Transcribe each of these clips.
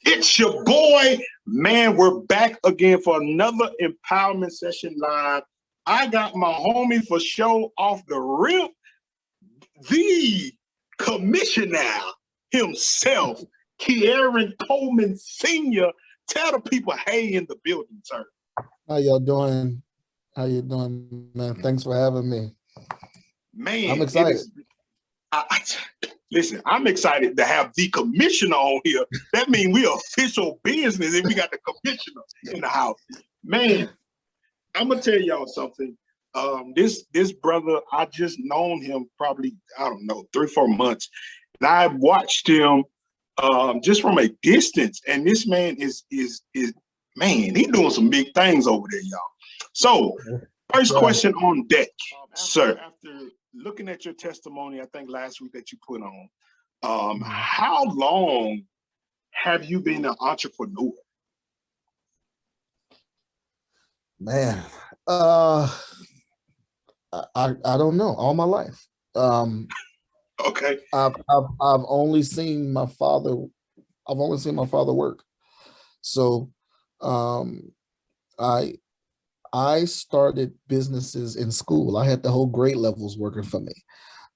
It's your boy, man. We're back again for another empowerment session live. I got my homie for show off the rip, the commissioner himself, Kieran Coleman Sr. Tell the people, hey, in the building, sir. How y'all doing? How you doing, man? Thanks for having me. Man, I'm excited. Listen, I'm excited to have the commissioner on here. That means we official business if we got the commissioner in the house. Man, I'm gonna tell y'all something. This brother, I just known him probably, I don't know, 3-4 months. And I watched him just from a distance. And this man is man, he doing some big things over there, y'all. So first question on deck, sir. After looking at your testimony, I think last week that you put on, how long have you been an entrepreneur? Man, I don't know. All my life. Okay. I've only seen my father. I've only seen my father work. So, I started businesses in school. I had the whole grade levels working for me.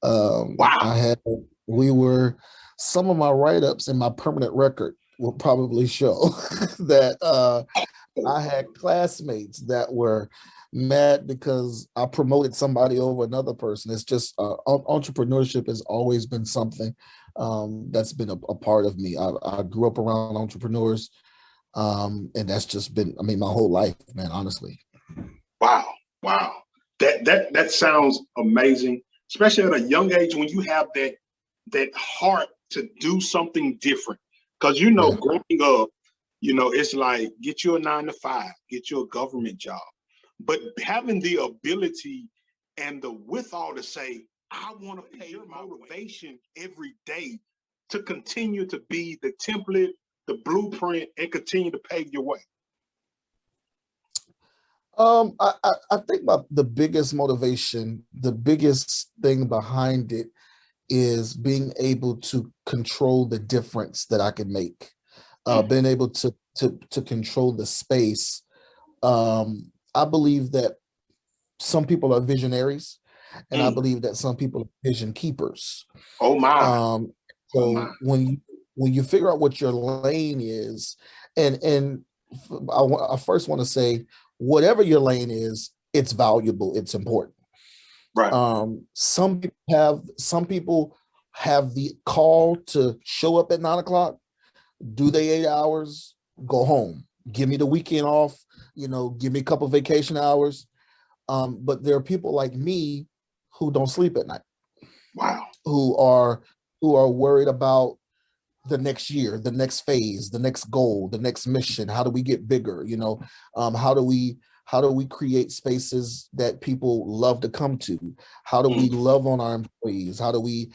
Wow. Some of my write-ups in my permanent record will probably show that I had classmates that were mad because I promoted somebody over another person. It's just entrepreneurship has always been something that's been a part of me. I grew up around entrepreneurs, and that's just been, my whole life, man, honestly. Wow. That sounds amazing, especially at a young age when you have that heart to do something different. Because growing up, it's like get you a 9-to-5, get you a government job, but having the ability and the withal to say, I want to pay your motivation every day to continue to be the template, the blueprint, and continue to pave your way. I think the biggest motivation, the biggest thing behind it is being able to control the difference that I can make, being able to control the space. I believe that some people are visionaries, and I believe that some people are vision keepers. Oh my! When you figure out what your lane is, and I first want to say, whatever your lane is, it's valuable, it's important. Right. Some people have the call to show up at 9 o'clock, do they 8 hours, go home, give me the weekend off, give me a couple vacation hours. But there are people like me who don't sleep at night. Wow. Who are worried about the next year, the next phase, the next goal, the next mission. How do we get bigger? How do we create spaces that people love to come to? How do we love on our employees? How do we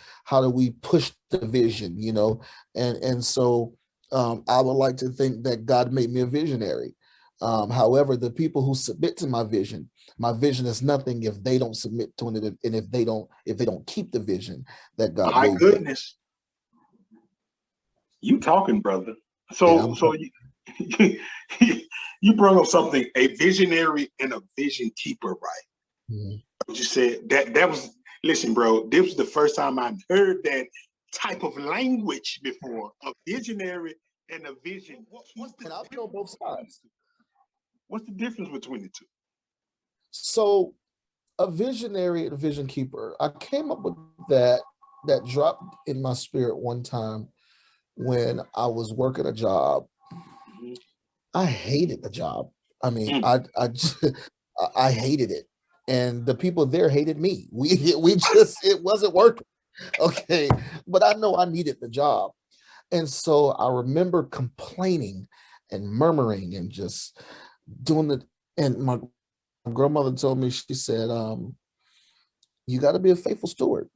push the vision? And so I would like to think that God made me a visionary. However, the people who submit to my vision is nothing if they don't submit to it, and if they don't keep the vision that God my gave goodness. You talking, brother. So you brought up something, a visionary and a vision keeper, right? Mm-hmm. You said that was, listen, bro, this was the first time I've heard that type of language before, a visionary and a vision. And I'll be on both sides. What's the difference between the two? So a visionary and a vision keeper, I came up with that dropped in my spirit one time when I was working a job. I hated the job. I hated it. And the people there hated me. It wasn't working. Okay. But I know I needed the job. And so I remember complaining and murmuring and just doing it. And my grandmother told me, she said, you got to be a faithful steward.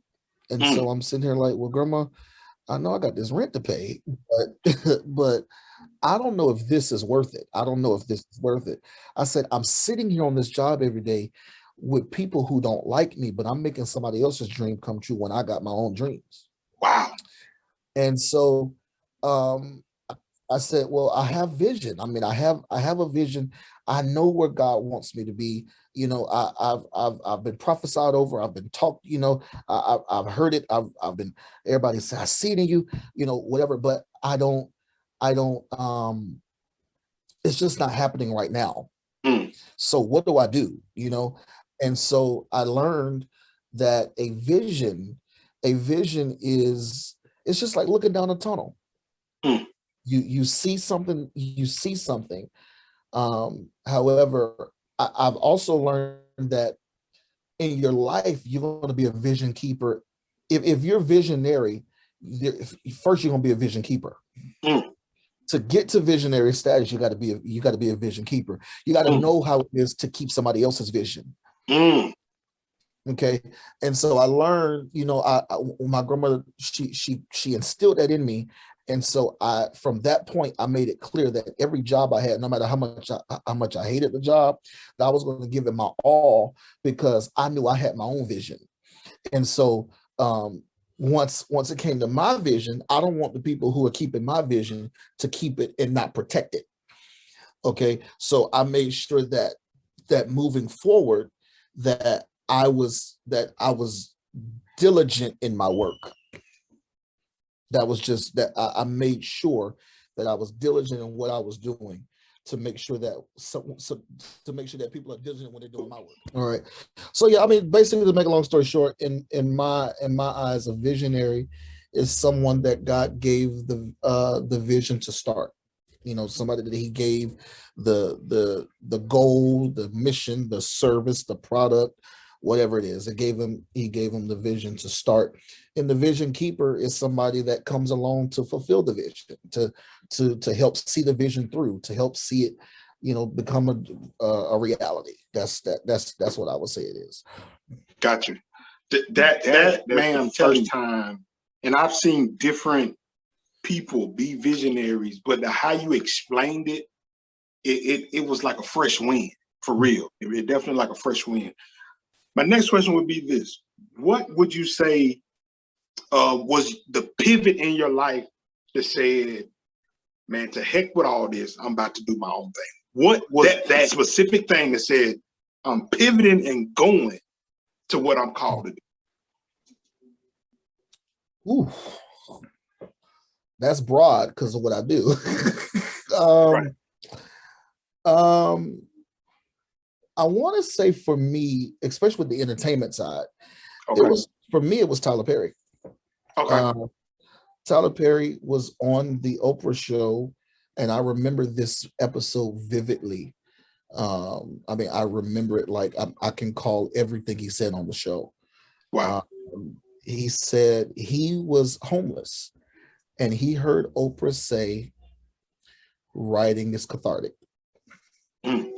And so I'm sitting here like, well, Grandma, I know I got this rent to pay, but I don't know if this is worth it. I don't know if this is worth it. I said, I'm sitting here on this job every day with people who don't like me, but I'm making somebody else's dream come true when I got my own dreams. Wow. And so I I said, well, I have vision. I mean, I have a vision. I know where God wants me to be. You know, I've been prophesied over. I've been talked. You know, I've heard it. I've been. Everybody say I see it in you. You know, whatever. But I don't. It's just not happening right now. Mm. So what do I do? You know, and so I learned that a vision is, it's just like looking down a tunnel. Mm. You see something, however, I've also learned that in your life you're going to be a vision keeper. If you're visionary, first you're going to be a vision keeper. Mm. To get to visionary status, you got to be a vision keeper. You got to Mm. know how it is to keep somebody else's vision. Mm. Okay. And so I learned, you know, my grandmother, she instilled that in me. And so from that point, I made it clear that every job I had, no matter how much I hated the job, that I was going to give it my all, because I knew I had my own vision. And so once it came to my vision, I don't want the people who are keeping my vision to keep it and not protect it. Okay. So I made sure that moving forward, that I was diligent in my work. That was just that I made sure that I was diligent in what I was doing, to make sure that to make sure that people are diligent when they're doing my work. All right. So yeah, I mean, basically, to make a long story short, in my eyes, a visionary is someone that God gave the vision to start. You know, somebody that he gave the goal, the mission, the service, the product, whatever it is. He gave him the vision to start. And the vision keeper is somebody that comes along to fulfill the vision, to help see the vision through, to help see it, you know, become a reality. That's what I would say it is. Gotcha. That man, first time, and I've seen different people be visionaries, but how you explained it was like a fresh wind, for real. It definitely like a fresh wind. My next question would be this: what would you say was the pivot in your life that said, man, to heck with all this, I'm about to do my own thing? What was that specific thing that said, I'm pivoting and going to what I'm called to do? Ooh, that's broad because of what I do. Right. I want to say, for me, especially with the entertainment side, Okay. it was Tyler Perry. Okay. Tyler Perry was on the Oprah show, and I remember this episode vividly. I mean, I remember it like I can call everything he said on the show. Wow. He said he was homeless, and he heard Oprah say, writing is cathartic. Mm.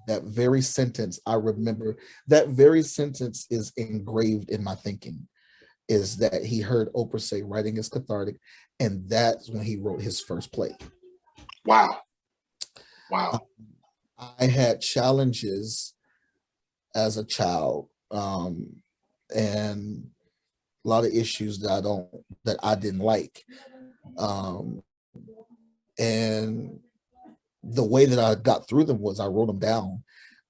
That very sentence, I remember, that very sentence is engraved in my thinking, is that he heard Oprah say writing is cathartic, and that's when he wrote his first play. Wow. Wow. I had challenges as a child, and a lot of issues that I didn't like. And the way that I got through them was I wrote them down,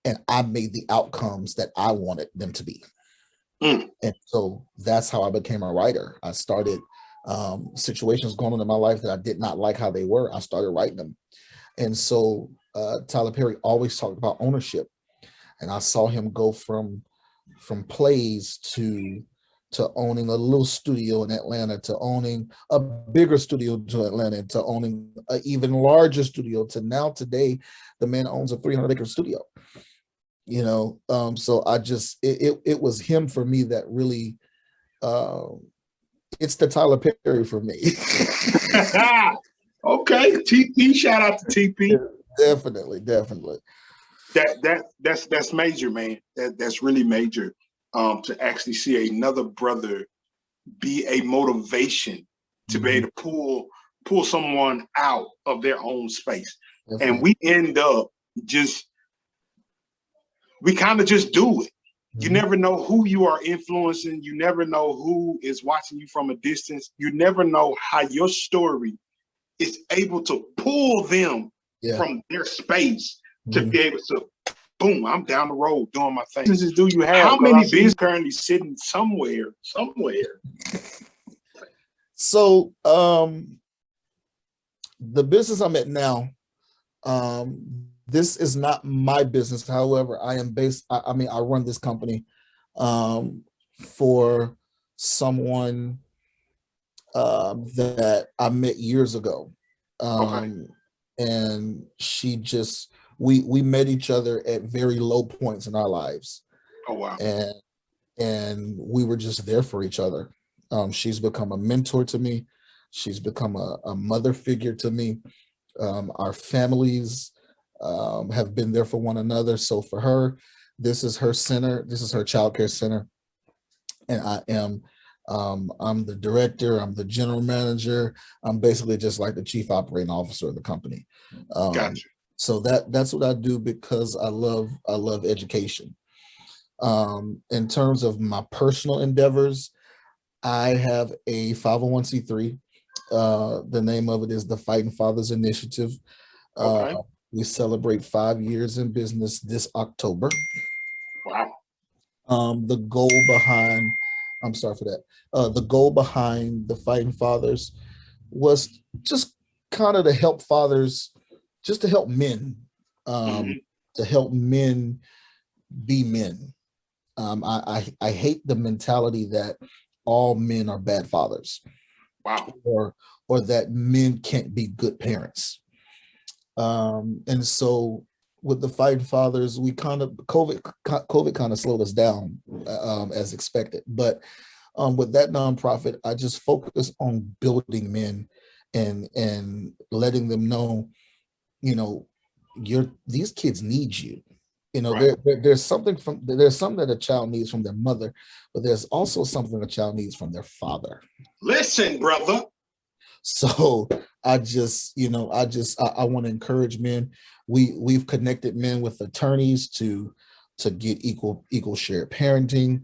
and I made the outcomes that I wanted them to be. Mm. And so that's how I became a writer. I started situations going on in my life that I did not like how they were. I started writing them. And so Tyler Perry always talked about ownership. And I saw him go from plays to owning a little studio in Atlanta, to owning a bigger studio to Atlanta, to owning an even larger studio, to now today, the man owns a 300-acre studio. You know, so I just, it was him for me that really, it's the Tyler Perry for me. Okay, TP, shout out to TP. Definitely. That's major, man. That's really major. To actually see another brother be a motivation to be able to pull someone out of their own space. Definitely. And we end up we kind of just do it. You never know who you are influencing. You never know who is watching you from a distance. You never know how your story is able to pull them from their space to be able to, boom, I'm down the road doing my thing. Businesses do you have? How many businesses currently sitting somewhere? So the business I'm at now, this is not my business. However, I am based, I mean, I run this company for someone that I met years ago. And she just, we met each other at very low points in our lives. Oh, wow. And we were just there for each other. She's become a mentor to me. She's become a mother figure to me. Our families have been there for one another. So for her, this is her center. This is her childcare center. And I am, I'm the director. I'm the general manager. I'm basically just like the chief operating officer of the company. Gotcha. So that's what I do because I love education. In terms of my personal endeavors, I have a 501c3. The name of it is the Fighting Fathers Initiative. We celebrate 5 years in business this October. Wow. The goal behind, I'm sorry for that. The goal behind the Fighting Fathers was just kind of to help fathers, just to help men, to help men be men. I hate the mentality that all men are bad fathers. Wow. Or that men can't be good parents. And so with the Fighting Fathers, we kind of, COVID kind of slowed us down as expected. But with that nonprofit, I just focus on building men and letting them know, you know, these kids need you. You know, there's something that a child needs from their mother, but there's also something a child needs from their father. Listen, brother. So I just, I want to encourage men. We've connected men with attorneys to get equal shared parenting.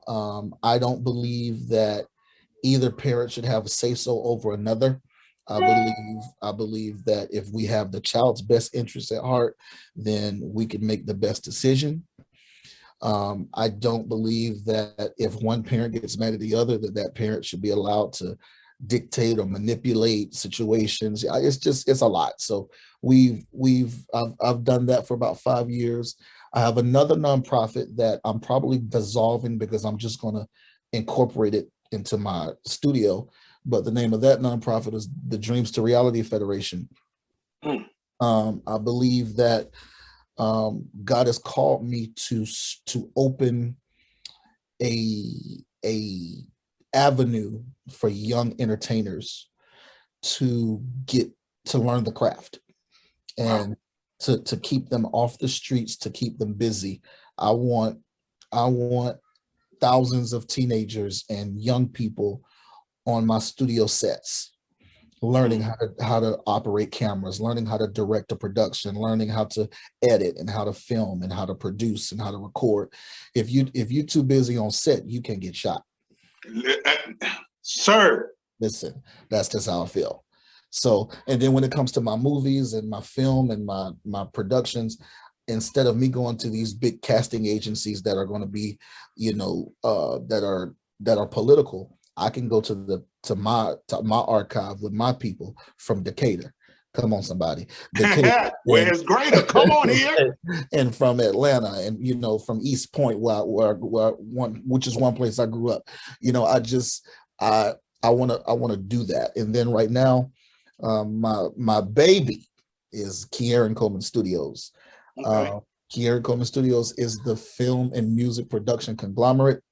I don't believe that either parent should have a say-so over another. I believe that if we have the child's best interest at heart, then we can make the best decision. I don't believe that if one parent gets mad at the other, that parent should be allowed to dictate or manipulate situations. It's a lot. So I've done that for about 5 years. I have another nonprofit that I'm probably dissolving because I'm just going to incorporate it into my studio. But the name of that nonprofit is the Dreams to Reality Federation. I believe that God has called me to open a avenue for young entertainers to get to learn the craft and to keep them off the streets, to keep them busy. I want thousands of teenagers and young people on my studio sets, learning how to operate cameras, learning how to direct a production, learning how to edit and how to film and how to produce and how to record. If you're too busy on set, you can get shot. Sir. Listen, that's just how I feel. So, and then when it comes to my movies and my film and my productions, instead of me going to these big casting agencies that are going to be, that are political, I can go to my archive with my people from Decatur. Come on, somebody. Decatur, where's greater? Come on here. And from Atlanta, and from East Point, which is one place I grew up. I want to do that. And then right now, my baby is Coleman Studios. Coleman Studios is the film and music production conglomerate.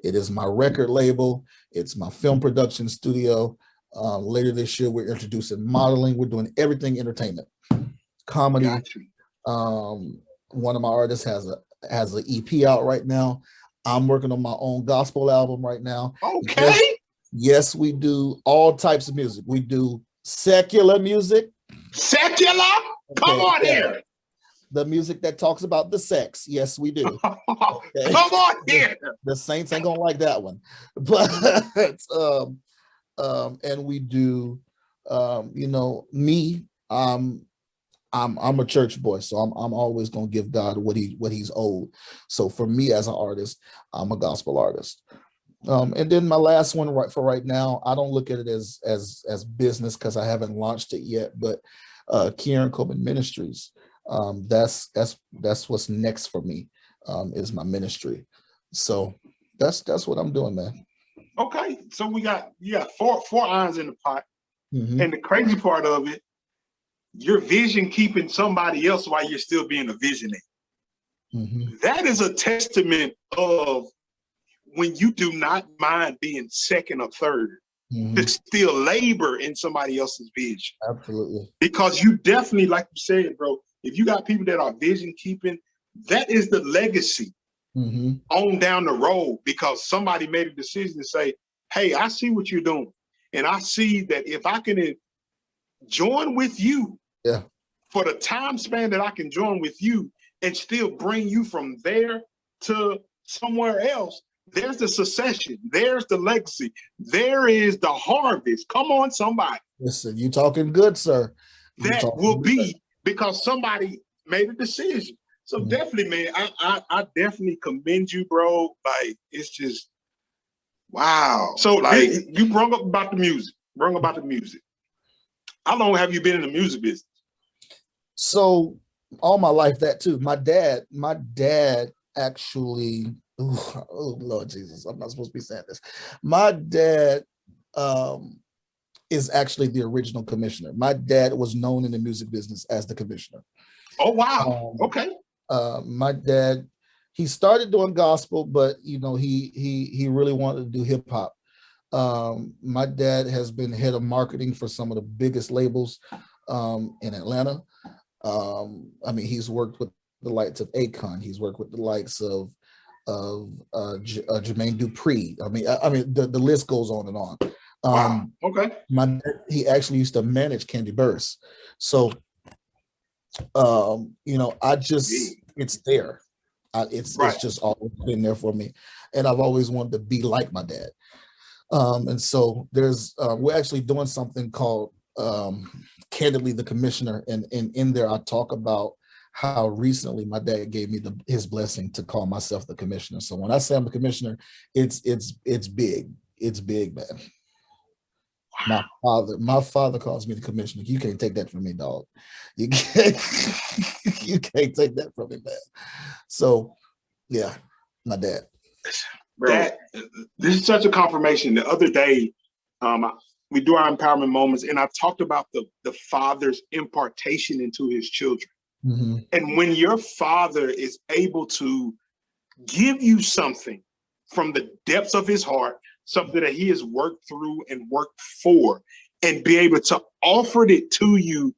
It is my record label. It's my film production studio. Later this year, we're introducing modeling. We're doing everything entertainment, comedy. One of my artists has an EP out right now. I'm working on my own gospel album right now. Okay. Yes, we do all types of music. We do secular music. Secular? Come on here. The music that talks about the sex. Yes, we do. Okay. Come on here. The saints ain't gonna like that one. But and we do, me. I'm a church boy, so I'm always gonna give God what he's owed. So for me as an artist, I'm a gospel artist. And then my last one right now, I don't look at it as business because I haven't launched it yet, but Coleman Ministries, that's what's next for me, is my ministry. So that's what I'm doing, man. Okay, so you got four irons in the pot, Mm-hmm. and the crazy part of it, your vision keeping somebody else while you're still being a visionary. Mm-hmm. That is a testament of when you do not mind being second or third, Mm-hmm. to still labor in somebody else's vision. Absolutely. Because you definitely, like you said, bro, if you got people that are vision keeping, that is the legacy. Mm-hmm. On down the road, because somebody made a decision to say, hey, I see what you're doing. And I see that if I can join with you, yeah, for the time span that I can join with you and still bring you from there to somewhere else, there's the succession, there's the legacy, there is the harvest. Come on, somebody. Listen, you talking good, sir. That will be because somebody made a decision. So definitely, man, I definitely commend you, bro. Like, it's just, wow. So like, you brought up about the music. How long have you been in the music business? So all my life, that too. My dad actually, oh Lord Jesus, I'm not supposed to be saying this. My dad is actually the original commissioner. My dad was known in the music business as the commissioner. Oh, wow. Okay. My dad, he started doing gospel, but he really wanted to do hip hop. My dad has been head of marketing for some of the biggest labels in Atlanta. I mean, he's worked with the likes of Akon. He's worked with the likes of Jermaine Dupri. I mean, the list goes on and on. Wow. Okay. He actually used to manage Candy Burst. So, it's there. It's just always been there for me, and I've always wanted to be like my dad. And so we're actually doing something called Candidly the Commissioner, and in there I talk about how recently my dad gave me his blessing to call myself the commissioner. So when I say I'm the commissioner, it's big. It's big, man. My father calls me the commissioner. You can't take that from me, dog. You can't take that from me, man. So yeah, my dad. Bro, this is such a confirmation. The other day, we do our empowerment moments, and I talked about the father's impartation into his children. Mm-hmm. And when your father is able to give you something from the depths of his heart, something that he has worked through and worked for, and be able to offer it to you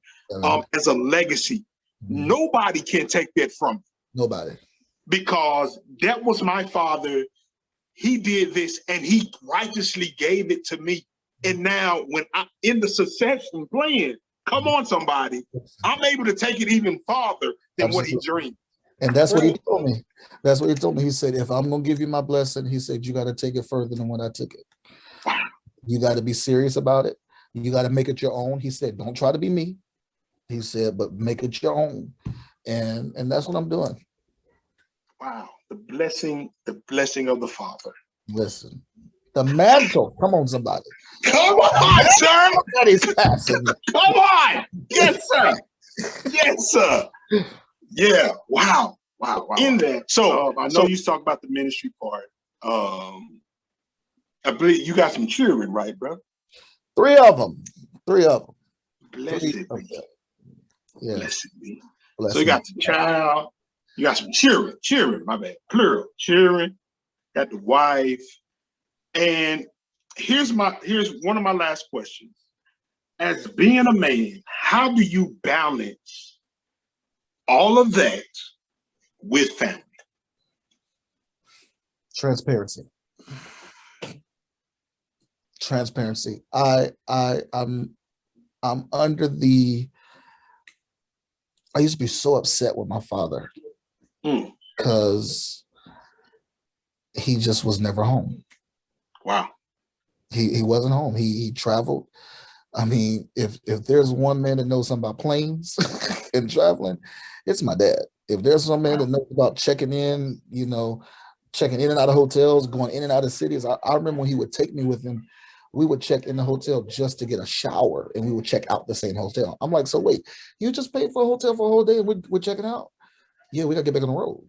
as a legacy, nobody can take that from you. Nobody. Because that was my father. He did this and he righteously gave it to me. And now when I'm in the succession plan, come on, somebody, I'm able to take it even farther than what he dreamed. And that's what he told me. That's what he told me. He said, if I'm going to give you my blessing, he said, you got to take it further than when I took it. Wow. You got to be serious about it. You got to make it your own. He said, don't try to be me. He said, but make it your own. And that's what I'm doing. Wow. The blessing of the Father. Listen, the mantle. Come on, somebody. Come on, sir. That is passing. Come on. Yes, sir. Yes, sir. Yeah. Wow. In that, so I know you talk about the ministry part. I believe you got some children, right, bro? Three of them. Blessed be. Yeah. Blessed be. So you got the child. You got some children, my bad, plural, children, got the wife. And here's one of my last questions. As being a man, how do you balance all of that with family? Transparency. I'm under the, I used to be so upset with my father because he just was never home. Wow. He wasn't home. He traveled. I mean, if there's one man that knows something about planes and traveling, it's my dad. If there's some man that knows about checking in, checking in and out of hotels, going in and out of cities. I remember when he would take me with him, we would check in the hotel just to get a shower, and we would check out the same hotel. I'm like, so wait, you just paid for a hotel for a whole day and we're checking out? Yeah, we gotta get back on the road.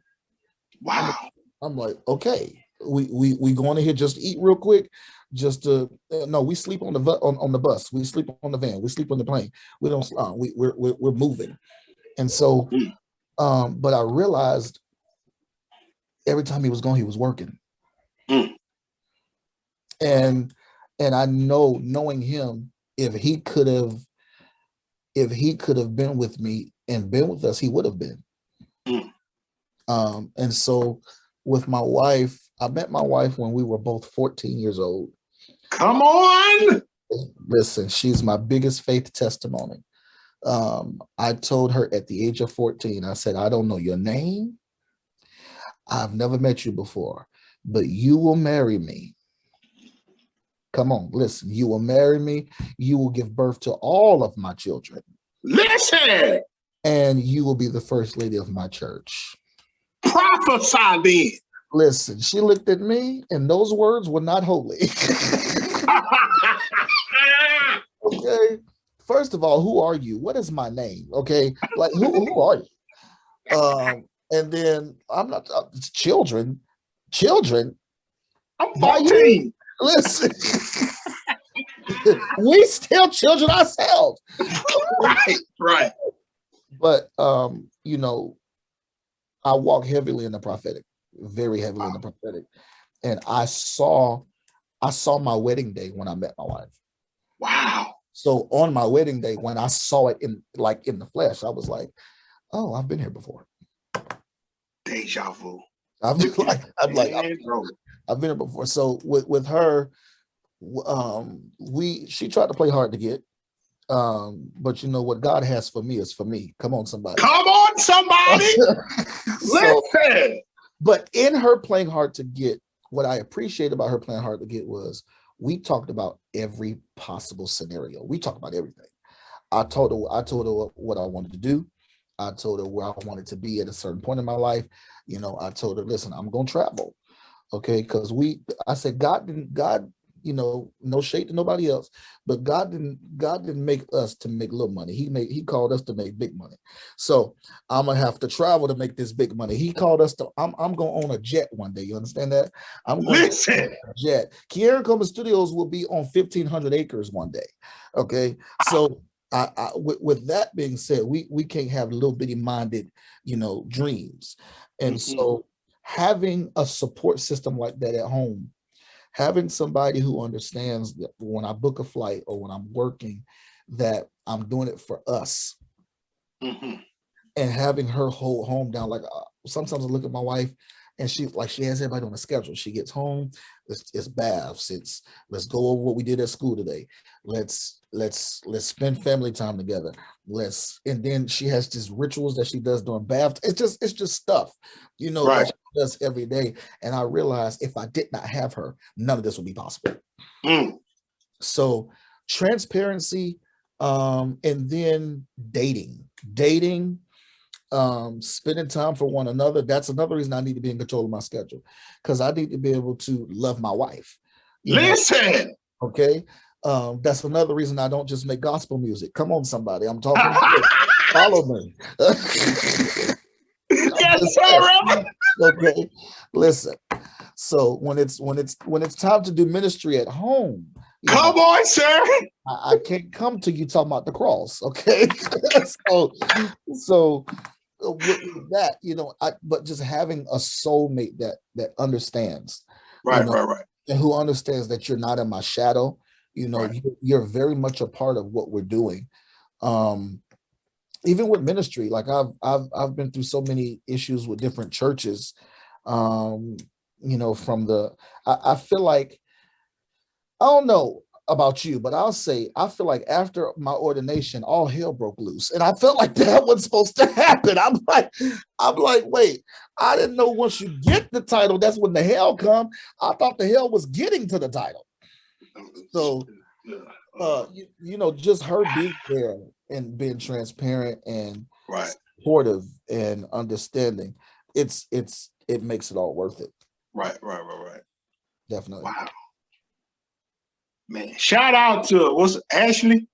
Wow. I'm like, okay, we going in here just to eat real quick, just to no, we sleep on the bus, we sleep on the van, we sleep on the plane. We don't we're moving. And so but I realized every time he was gone, he was working. And I knowing him, if he could have been with me and been with us, he would have been. And so with my wife, I met my wife when we were both 14 years old. Come on. Listen, she's my biggest faith testimony. I told her at the age of 14, I said, I don't know your name. I've never met you before, but you will marry me. Come on, listen, you will marry me. You will give birth to all of my children. Listen. And you will be the first lady of my church. Prophesy then. Listen, she looked at me and those words were not holy. Okay. First of all, who are you? What is my name? Okay. Like, who are you? And then I'm not children. I'm 14. Listen, we still children ourselves. Right. But I walk heavily in the prophetic, very heavily in the prophetic. And I saw my wedding day when I met my wife. Wow. So on my wedding day, when I saw it in the flesh, I was like, oh, I've been here before. Deja vu. I've been here before. So with her, she tried to play hard to get. But you know what God has for me is for me. Come on, somebody. Listen. But in her playing hard to get, what I appreciate about her playing hard to get was we talked about every possible scenario. We talked about everything. I told her what I wanted to do. I told her where I wanted to be at a certain point in my life. I told her, listen, I'm going to travel. Okay. Because I said, God, no shade to nobody else, but God didn't make us to make little money. He called us to make big money. So I'm gonna have to travel to make this big money. He called us to. I'm gonna own a jet one day. You understand that? I'm going to own a jet. Kiera Coleman Studios will be on 1,500 acres one day. Okay, so with that being said, we can't have little bitty minded, dreams, and so having a support system like that at home. Having somebody who understands that when I book a flight or when I'm working, that I'm doing it for us, and having her hold home down. Like sometimes I look at my wife, and she has everybody on a schedule. She gets home, it's baths, let's go over what we did at school today. Let's spend family time together. And then she has these rituals that she does during bath. It's just stuff, right. that she does every day. And I realized if I did not have her, none of this would be possible. So transparency, and then dating, spending time for one another. That's another reason I need to be in control of my schedule, because I need to be able to love my wife. Listen. Okay. That's another reason I don't just make gospel music. Come on, somebody. I'm talking to you. Follow me. Yes, sir. Okay. Listen. So when it's time to do ministry at home, come on, sir. I can't come to you talking about the cross. Okay. so with that, but just having a soulmate that understands, right, and who understands that you're not in my shadow. You're very much a part of what we're doing. Even with ministry, like I've been through so many issues with different churches. I feel like, I don't know about you, but I feel like after my ordination, all hell broke loose. And I felt like that was supposed to happen. I'm like, wait, I didn't know once you get the title, that's when the hell come. I thought the hell was getting to the title. So, just her being there and being transparent and supportive and understanding, it makes it all worth it. Right. Definitely. Wow. Man, shout out to Ashlye?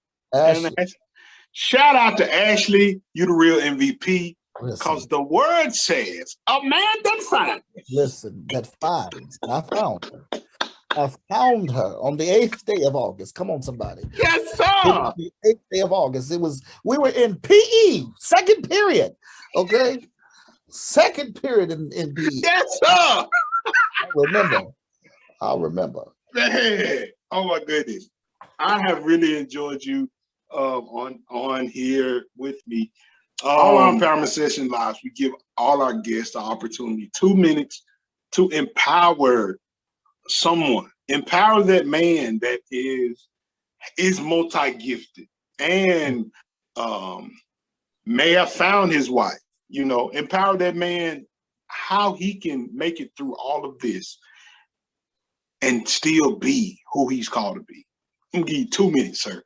Shout out to Ashlye. You the real MVP. Because the word says a man that finds. Listen, that finds. I found her. I found her on the 8th day of August. Come on, somebody. Yes, sir. The 8th day of August. We were in PE, second period. Okay. Second period in PE. Yes, sir. I'll remember. Man, oh my goodness. I have really enjoyed you on here with me. All our empowerment session lives, we give all our guests the opportunity, 2 minutes to empower someone, empower that man that is multi-gifted and may have found his wife, empower that man how he can make it through all of this and still be who he's called to be. I'm gonna give you 2 minutes, sir.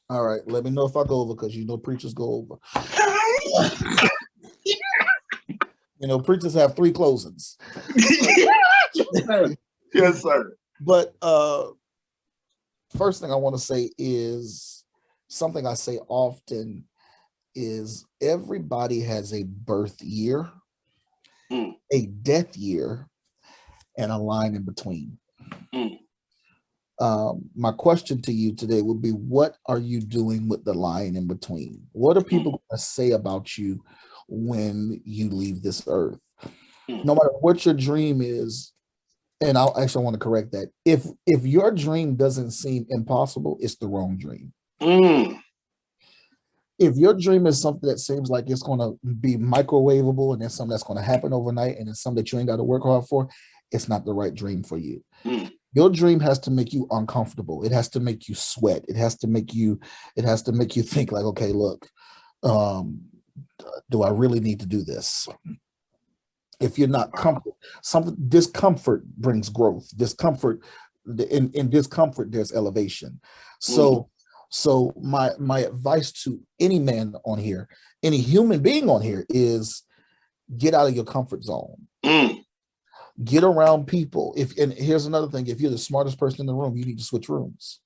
All right, let me know if I go over, because preachers go over. Preachers have 3 closings. Yes, sir. But first thing I want to say is something I say often is everybody has a birth year, a death year, and a line in between. My question to you today would be, what are you doing with the line in between? What are people going to say about you when you leave this earth? No matter what your dream is, and I want to correct that. If your dream doesn't seem impossible, it's the wrong dream. If your dream is something that seems like it's going to be microwavable and it's something that's going to happen overnight and it's something that you ain't got to work hard for, it's not the right dream for you. Your dream has to make you uncomfortable. It has to make you sweat. It has to make you think like, okay, look, do I really need to do this? If you're not comfortable, discomfort brings growth. In discomfort, there's elevation. So my advice to any man on here, any human being on here, is get out of your comfort zone. Get around people. And here's another thing: if you're the smartest person in the room, you need to switch rooms.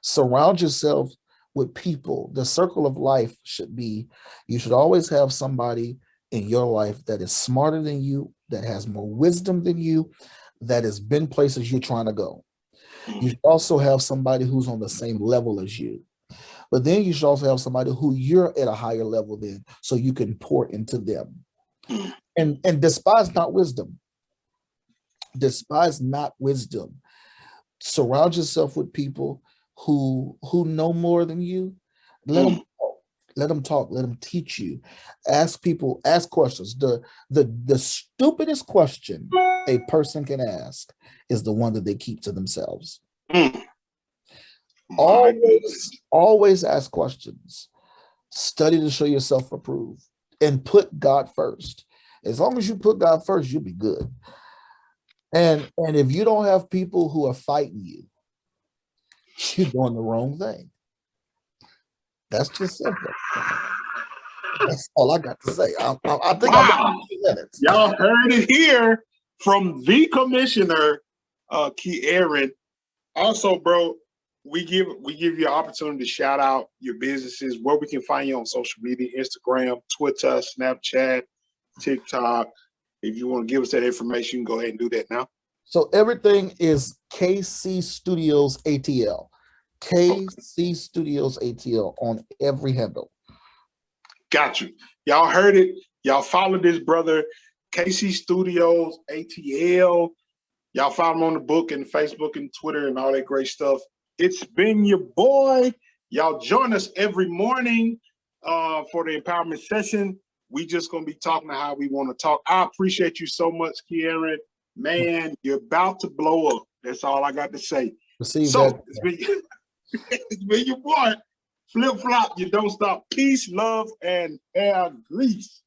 Surround yourself with people. The circle of life should be, you should always have somebody in your life that is smarter than you, that has more wisdom than you, that has been places you're trying to go. You should also have somebody who's on the same level as you. But then you should also have somebody who you're at a higher level than, so you can pour into them. And despise not wisdom. Despise not wisdom. Surround yourself with people who know more than you. Let them talk. Let them teach you. Ask questions. The stupidest question a person can ask is the one that they keep to themselves. Always ask questions. Study to show yourself approved, and put God first. As long as you put God first, you'll be good. And if you don't have people who are fighting you, you're doing the wrong thing. That's just simple. That's all I got to say. I think I'm 2 minutes. Y'all heard it here from the commissioner, Aaron. Also, bro, we give you an opportunity to shout out your businesses, where we can find you on social media: Instagram, Twitter, Snapchat, TikTok. If you want to give us that information, you can go ahead and do that now. So everything is KC Studios ATL. KC Studios ATL on every handle. Got you. Y'all heard it. Y'all follow this brother, KC Studios ATL. Y'all follow him on the book and Facebook and Twitter and all that great stuff. It's been your boy. Y'all join us every morning for the empowerment session. We just gonna be talking to how we want to talk. I appreciate you so much, Kieran. Man, you're about to blow up. That's all I got to say. It's been your boy. Flip flop, you don't stop. Peace, love, and hair grease.